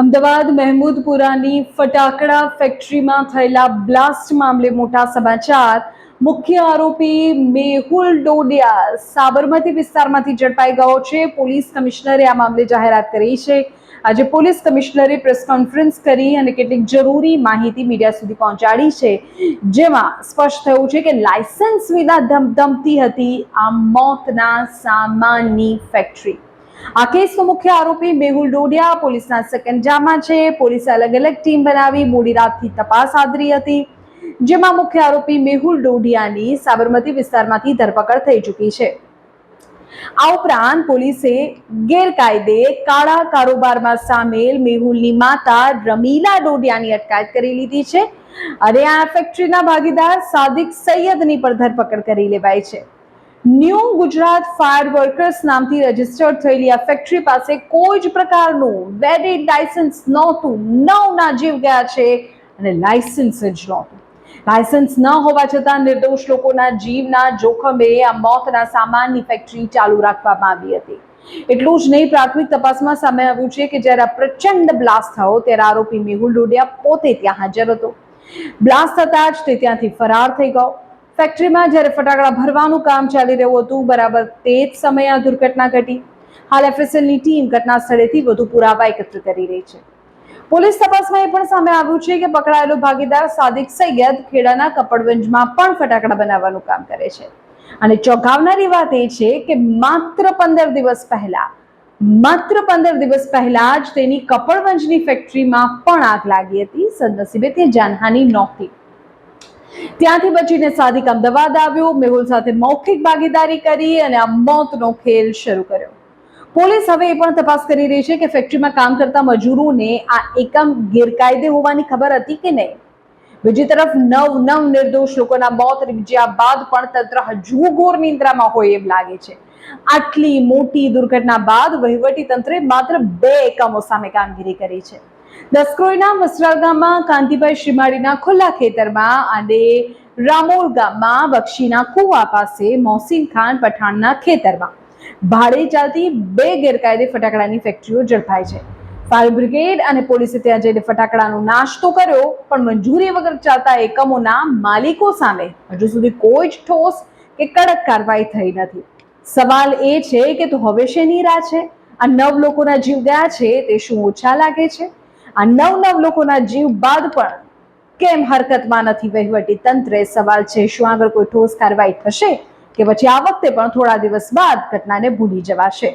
અમદાવાદ મહેમૂદપુરાની ફટાકડા ફેક્ટરીમાં થયેલા બ્લાસ્ટ મામલે મોટા સમાચાર। મુખ્ય આરોપી મેહુલ ડોડિયા સાબરમતી વિસ્તારમાંથી ઝડપાઈ ગયો છે। પોલીસ કમિશનરે આ મામલે જાહેરાત કરી છે। આજે પોલીસ કમિશનરે પ્રેસ કોન્ફરન્સ કરી અને કેટલીક જરૂરી માહિતી મીડિયા સુધી પહોંચાડી છે, જેમાં સ્પષ્ટ થયું છે કે લાયસન્સ વિના ધમધમતી હતી આ મોતના સામાનની ફેક્ટરી। આ કેસનો મુખ્ય આરોપી મેહુલ ડોડિયા પોલીસના સકંજામાં છે। પોલીસે અલગ અલગ ટીમ બનાવી મોડી રાતથી તપાસ હાથ ધરી હતી, જેમાં મુખ્ય આરોપી મેહુલ ડોડિયાની સાબરમતી વિસ્તારમાંથી ધરપકડ થઈ ચૂકી છે। આ ઉપરાંત પોલીસે ગેરકાયદે કાળા કારોબારમાં સામેલ મેહુલની માતા રમીલા ડોડિયાની અટકાયત કરી લીધી છે અને આ ફેક્ટરીના ભાગીદાર સાદિક સૈયદની પણ ધરપકડ કરી લેવાઈ છે। ન્યૂ ગુજરાત ફાયર વર્કર્સ નામથી રજીસ્ટર્ડ થયેલી આ ફેક્ટરી પાસે કોઈ જ પ્રકારનું વેલિડ લાયસન્સ નહોતું। 9 જીવ ગયા છે અને લાયસન્સ જ નહોતું। લાયસન્સ ન હોવા છતાં નિર્દોષ લોકોના જીવના જોખમે આ મોતના સામાનની ફેક્ટરી ચાલુ રાખવામાં આવી હતી। એટલું જ નહીં, પ્રાથમિક તપાસમાં સામે આવ્યું છે કે જ્યારે આ પ્રચંડ બ્લાસ્ટ થયો ત્યારે આરોપી મેહુલ ડોડિયા પોતે ત્યાં હાજર હતો। બ્લાસ્ટ થતા જ તે ત્યાંથી ફરાર થઈ ગયો। ફેક્ટરીમાં જ્યારે ફટાકડા ભરવાનું કામ ચાલી રહ્યું હતું, બરાબર તે જ સમયે આ દુર્ઘટના ઘટી। હાલ એફએસએલની ટીમ ઘટના સ્થળેથી વધુ પુરાવા એકત્ર કરી રહી છે। પોલીસ તપાસમાં એ પણ સામે આવ્યું છે કે પકડાયેલો ભાગીદાર સાદિક સૈયદ ખેડાના કપડવંજમાં પણ ફટાકડા બનાવવાનું કામ કરે છે અને ચોંકાવનારી વાત એ છે કે માત્ર 15 દિવસ પહેલા જ તેની કપડવંજની ફેક્ટરીમાં પણ આગ લાગી હતી। સદનસીબે તે જાનહાનિ નહોતી। ત્યાંથી બચીને સાદિક અમદાવાદ આવ્યો, મેહુલ સાથે મૌખિક ભાગીદારી કરી અને આ મોતનો ખેલ શરૂ કર્યો। પોલીસ હવે એ પણ તપાસ કરી રહી છે કે ફેક્ટરીમાં કામ કરતા મજૂરોને આ એકમ ગેરકાયદે હોવાની ખબર હતી કે નહીં। બીજી તરફ નવ નિર્દોષ લોકોના મોત નિપજ્યા બાદ પણ તંત્ર હજુ ઘોર નિંદ્રામાં હોય એમ લાગે છે। આટલી મોટી દુર્ઘટના બાદ વહીવટી તંત્રે માત્ર 2 એકમો સામે કામગીરી કરી છે। દસક્રોઈના વસ્ત્રાલ ગામમાં કાંતિભાઈ શ્રીમાળીના ખુલ્લા ખેતરમાં અને રામોલ ગામમાં બક્ષીના કુવા પાસે મોહસિન ખાન પઠાણના ખેતરમાં ભાડે ચાલતી 2 ગેરકાયદે ફટાકડાની ફેક્ટરીઓ ઝડપાઈ છે। ફાયર બ્રિગેડ અને પોલીસે ત્યાં જઈને ફટાકડાનો નાશ તો કર્યો, પણ મંજૂરી વગર ચાલતા એકમોના માલિકો સામે હજુ સુધી કોઈ જ ઠોસ કે કડક કાર્યવાહી થઈ નથી। સવાલ એ છે કે તો હવે શેની રાહ છે? આ 9 લોકોના જીવ ગયા છે તે શું ઓછા લાગે છે? આ 9 લોકોના જીવ બાદ પણ કેમ હરકતમાં નથી વહીવટી તંત્ર? સવાલ છે, શું આગળ કોઈ ઠોસ કાર્યવાહી થશે કે પછી આ વખતે પણ થોડા દિવસ બાદ ઘટનાને ભૂલી જવાશે?